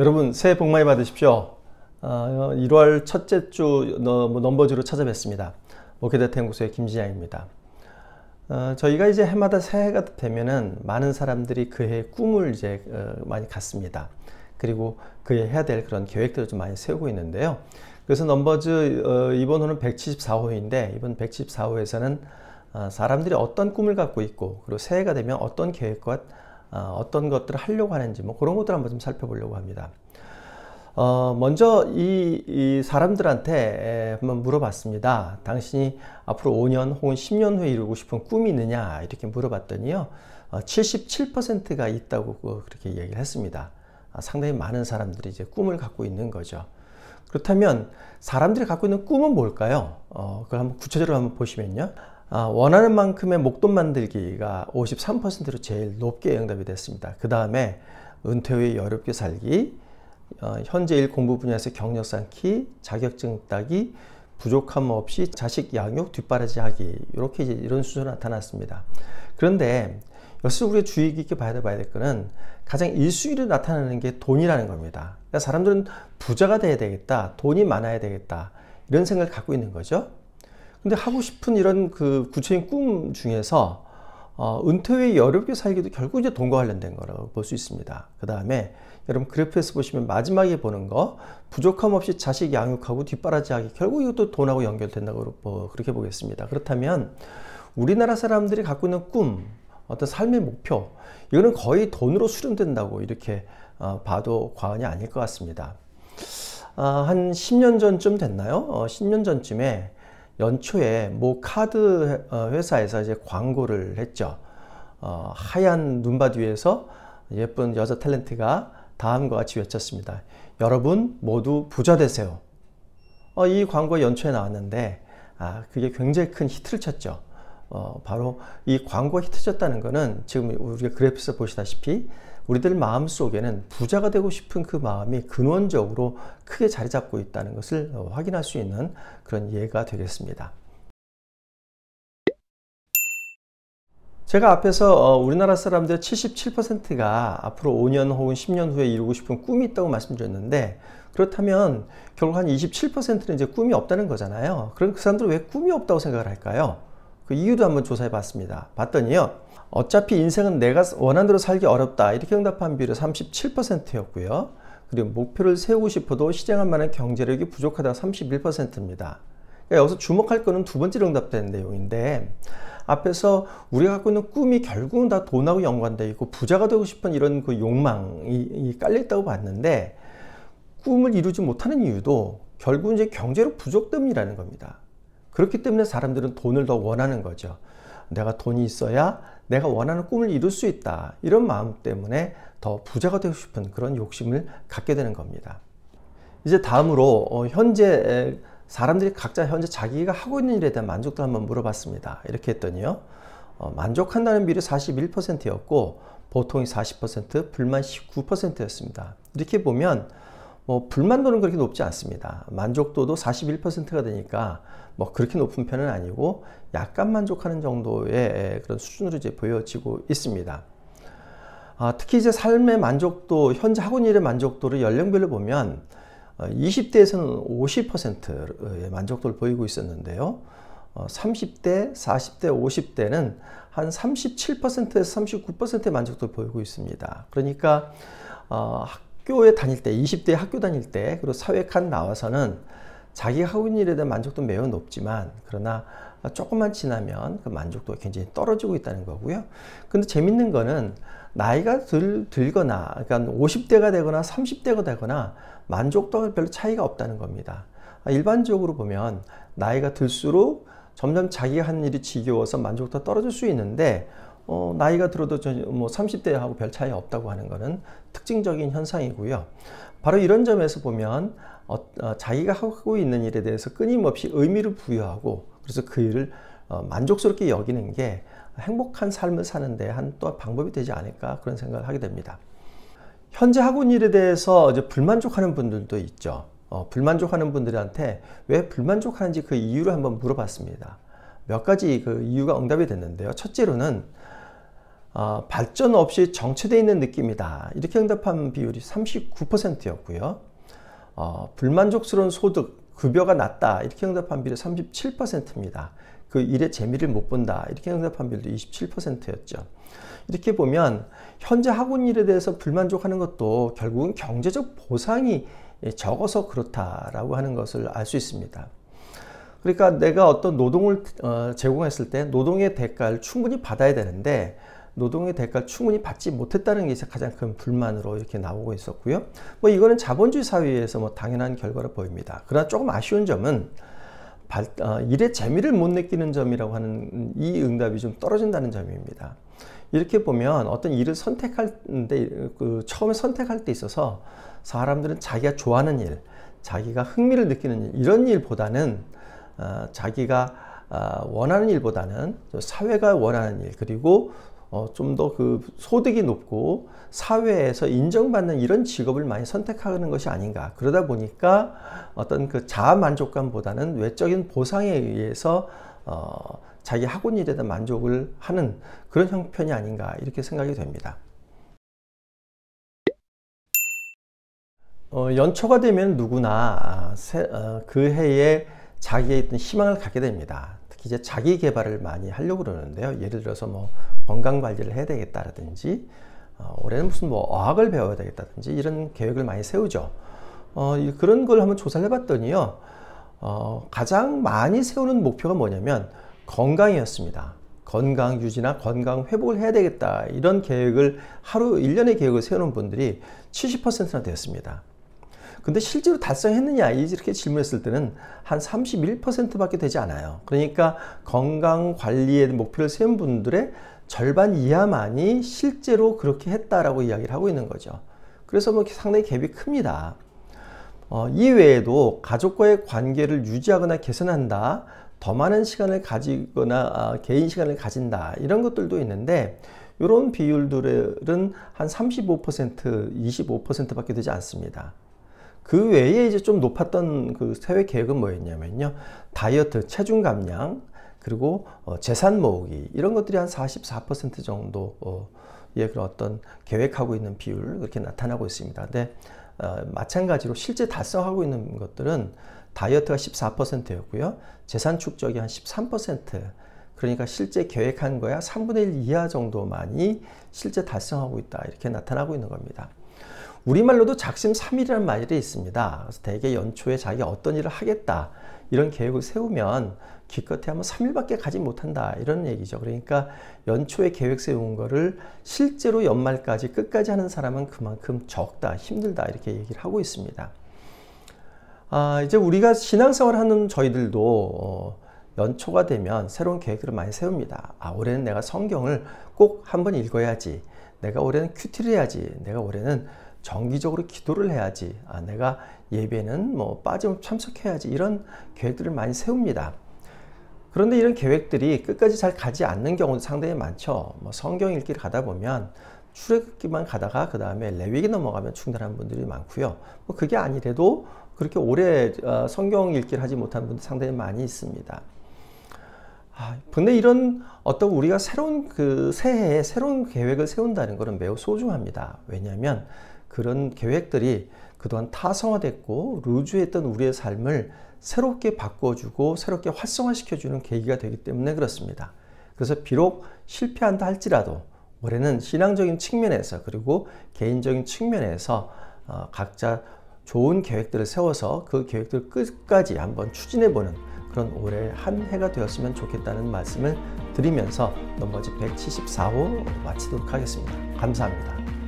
여러분 새해 복 많이 받으십시오. 1월 첫째 주 넘버주로 찾아뵙습니다. 목회대타 연구소의 김진양입니다. 저희가 이제 해마다 새해가 되면은 많은 사람들이 그 해의 꿈을 이제 많이 갖습니다. 그리고 그해 해야 될 그런 계획들을 좀 많이 세우고 있는데요. 그래서 넘버즈 이번 호는 174호인데 이번 174호에서는 사람들이 어떤 꿈을 갖고 있고 그리고 새해가 되면 어떤 계획과 어떤 것들을 하려고 하는지 그런 것들을 한번 좀 살펴보려고 합니다. 먼저 이 사람들한테 한번 물어봤습니다. 당신이 앞으로 5년 혹은 10년 후에 이루고 싶은 꿈이 있느냐 이렇게 물어봤더니요. 77%가 있다고 그렇게 얘기를 했습니다. 상당히 많은 사람들이 이제 꿈을 갖고 있는 거죠. 그렇다면 사람들이 갖고 있는 꿈은 뭘까요? 그걸 한번 구체적으로 한번 보시면요. 원하는 만큼의 목돈 만들기가 53%로 제일 높게 응답이 됐습니다. 그 다음에 은퇴 후에 여유롭게 살기, 현재 일 공부 분야에서 경력 쌓기, 자격증 따기, 부족함 없이 자식 양육 뒷바라지 하기 이렇게 이런 순서로 나타났습니다. 그런데 여기서 우리가 주의 깊게 봐야 될 거는 가장 1순위로 나타나는 게 돈이라는 겁니다. 그러니까 사람들은 부자가 돼야 되겠다, 돈이 많아야 되겠다 이런 생각을 갖고 있는 거죠. 근데 하고 싶은 이런 그 구체적인 꿈 중에서 은퇴 후에 여유롭게 살기도 결국 이제 돈과 관련된 거라고 볼 수 있습니다. 그 다음에 여러분 그래프에서 보시면 마지막에 보는 거 부족함 없이 자식 양육하고 뒷바라지하기 결국 이것도 돈하고 연결된다고 그렇게 보겠습니다. 그렇다면 우리나라 사람들이 갖고 있는 꿈, 어떤 삶의 목표 이거는 거의 돈으로 수렴된다고 이렇게 봐도 과언이 아닐 것 같습니다. 한 10년 전쯤 됐나요? 10년 전쯤에 연초에 모 카드 회사에서 이제 광고를 했죠. 하얀 눈밭 위에서 예쁜 여자 탤런트가 다음과 같이 외쳤습니다. 여러분 모두 부자 되세요. 이 광고가 연초에 나왔는데 그게 굉장히 큰 히트를 쳤죠. 바로 이 광고가 히트쳤다는 거는 지금 우리가 그래프에서 보시다시피 우리들 마음속에는 부자가 되고 싶은 그 마음이 근원적으로 크게 자리 잡고 있다는 것을 확인할 수 있는 그런 예가 되겠습니다. 제가 앞에서 우리나라 사람들 77%가 앞으로 5년 혹은 10년 후에 이루고 싶은 꿈이 있다고 말씀드렸는데 그렇다면 결국 한 27%는 이제 꿈이 없다는 거잖아요. 그럼 그 사람들은 왜 꿈이 없다고 생각을 할까요? 그 이유도 한번 조사해 봤습니다. 봤더니요. 어차피 인생은 내가 원하는 대로 살기 어렵다 이렇게 응답한 비율이 37%였고요. 그리고 목표를 세우고 싶어도 실행할 만한 경제력이 부족하다가 31%입니다. 그러니까 여기서 주목할 거는 두 번째로 응답된 내용인데 앞에서 우리가 갖고 있는 꿈이 결국은 다 돈하고 연관되어 있고 부자가 되고 싶은 이런 그 욕망이 깔려 있다고 봤는데 꿈을 이루지 못하는 이유도 결국 이제 경제력 부족됨이라는 겁니다. 그렇기 때문에 사람들은 돈을 더 원하는 거죠. 내가 돈이 있어야 내가 원하는 꿈을 이룰 수 있다. 이런 마음 때문에 더 부자가 되고 싶은 그런 욕심을 갖게 되는 겁니다. 이제 다음으로 현재 사람들이 각자 현재 자기가 하고 있는 일에 대한 만족도를 한번 물어봤습니다. 이렇게 했더니요. 만족한다는 비율이 41%였고 보통이 40%, 불만 19%였습니다. 이렇게 보면 불만도는 그렇게 높지 않습니다. 만족도도 41%가 되니까 그렇게 높은 편은 아니고 약간 만족하는 정도의 그런 수준으로 이제 보여지고 있습니다. 특히 이제 삶의 만족도, 현재 하고 있는 일의 만족도를 연령별로 보면 20대에서는 50%의 만족도를 보이고 있었는데요. 30대, 40대, 50대는 한 37%에서 39%의 만족도를 보이고 있습니다. 그러니까 학교에 다닐 때, 20대 학교 다닐 때, 그리고 사회칸 나와서는 자기가 하고 있는 일에 대한 만족도는 매우 높지만 그러나 조금만 지나면 그 만족도가 굉장히 떨어지고 있다는 거고요. 근데 재밌는 거는 나이가 들거나 그러니까 50대가 되거나 30대가 되거나 만족도가 별로 차이가 없다는 겁니다. 일반적으로 보면 나이가 들수록 점점 자기가 하는 일이 지겨워서 만족도가 떨어질 수 있는데 나이가 들어도 30대하고 별 차이 없다고 하는 것은 특징적인 현상이고요. 바로 이런 점에서 보면 자기가 하고 있는 일에 대해서 끊임없이 의미를 부여하고 그래서 그 일을 만족스럽게 여기는 게 행복한 삶을 사는데 한 또 방법이 되지 않을까 그런 생각을 하게 됩니다. 현재 하고 있는 일에 대해서 이제 불만족하는 분들도 있죠. 불만족하는 분들한테 왜 불만족하는지 그 이유를 한번 물어봤습니다. 몇 가지 그 이유가 응답이 됐는데요. 첫째로는 발전 없이 정체되어 있는 느낌이다. 이렇게 응답한 비율이 39%였고요. 불만족스러운 소득, 급여가 낮다. 이렇게 응답한 비율이 37%입니다. 그 일의 재미를 못 본다. 이렇게 응답한 비율도 27%였죠. 이렇게 보면 현재 하고 있는 일에 대해서 불만족하는 것도 결국은 경제적 보상이 적어서 그렇다라고 하는 것을 알 수 있습니다. 그러니까 내가 어떤 노동을 제공했을 때 노동의 대가를 충분히 받아야 되는데 노동의 대가를 충분히 받지 못했다는 게 가장 큰 불만으로 이렇게 나오고 있었고요. 뭐 이거는 자본주의 사회에서 뭐 당연한 결과로 보입니다. 그러나 조금 아쉬운 점은 일의 재미를 못 느끼는 점이라고 하는 이 응답이 좀 떨어진다는 점입니다. 이렇게 보면 어떤 일을 선택할때 처음에 선택할 때 있어서 사람들은 자기가 좋아하는 일, 자기가 흥미를 느끼는 일, 이런 일보다는 자기가 원하는 일보다는 사회가 원하는 일, 그리고 좀 더 그 소득이 높고 사회에서 인정받는 이런 직업을 많이 선택하는 것이 아닌가. 그러다 보니까 어떤 그 자아 만족감보다는 외적인 보상에 의해서 자기 하고 있는 일에 대한 만족을 하는 그런 형편이 아닌가 이렇게 생각이 됩니다. 연초가 되면 누구나 그 해에 자기의 있던 희망을 갖게 됩니다. 특히 이제 자기 개발을 많이 하려고 그러는데요. 예를 들어서 뭐 건강 관리를 해야 되겠다라든지 올해는 무슨 뭐 어학을 배워야 되겠다든지 이런 계획을 많이 세우죠. 그런 걸 한번 조사를 해봤더니요. 가장 많이 세우는 목표가 뭐냐면 건강이었습니다. 건강 유지나 건강 회복을 해야 되겠다. 이런 계획을 하루 1년의 계획을 세우는 분들이 70%나 되었습니다. 근데 실제로 달성했느냐 이렇게 질문했을 때는 한 31%밖에 되지 않아요. 그러니까 건강 관리의 목표를 세운 분들의 절반 이하만이 실제로 그렇게 했다라고 이야기를 하고 있는 거죠. 그래서 뭐 상당히 갭이 큽니다. 이 외에도 가족과의 관계를 유지하거나 개선한다, 더 많은 시간을 가지거나 개인 시간을 가진다, 이런 것들도 있는데 이런 비율들은 한 35%, 25%밖에 되지 않습니다. 그 외에 이제 좀 높았던 그 세외 계획은 뭐였냐면요. 다이어트, 체중 감량, 그리고 재산 모으기, 이런 것들이 한 44% 정도의 그런 어떤 계획하고 있는 비율, 그렇게 나타나고 있습니다. 근데 마찬가지로 실제 달성하고 있는 것들은 다이어트가 14%였고요. 재산 축적이 한 13%. 그러니까 실제 계획한 거야 3분의 1 이하 정도만이 실제 달성하고 있다. 이렇게 나타나고 있는 겁니다. 우리말로도 작심삼일이라는 말이 있습니다. 그래서 대개 연초에 자기가 어떤 일을 하겠다 이런 계획을 세우면 기껏해 하면 3일밖에 가지 못한다 이런 얘기죠. 그러니까 연초에 계획 세운 거를 실제로 연말까지 끝까지 하는 사람은 그만큼 적다, 힘들다 이렇게 얘기를 하고 있습니다. 이제 우리가 신앙생활 하는 저희들도 연초가 되면 새로운 계획을 많이 세웁니다. 올해는 내가 성경을 꼭 한번 읽어야지, 내가 올해는 큐티를 해야지, 내가 올해는 정기적으로 기도를 해야지, 내가 예배는 뭐 빠짐없이 참석해야지, 이런 계획들을 많이 세웁니다. 그런데 이런 계획들이 끝까지 잘 가지 않는 경우도 상당히 많죠. 뭐 성경 읽기를 가다 보면 출애굽기만 가다가 그 다음에 레위기 넘어가면 중단하는 분들이 많고요. 뭐 그게 아니래도 그렇게 오래 성경 읽기를 하지 못하는 분들 상당히 많이 있습니다. 근데 이런 어떤 우리가 새로운 그 새해에 새로운 계획을 세운다는 것은 매우 소중합니다. 왜냐하면 그런 계획들이 그동안 타성화됐고 루즈했던 우리의 삶을 새롭게 바꿔주고 새롭게 활성화시켜주는 계기가 되기 때문에 그렇습니다. 그래서 비록 실패한다 할지라도 올해는 신앙적인 측면에서 그리고 개인적인 측면에서 각자 좋은 계획들을 세워서 그 계획들을 끝까지 한번 추진해보는 그런 올해 한 해가 되었으면 좋겠다는 말씀을 드리면서 넘버즈 174호 마치도록 하겠습니다. 감사합니다.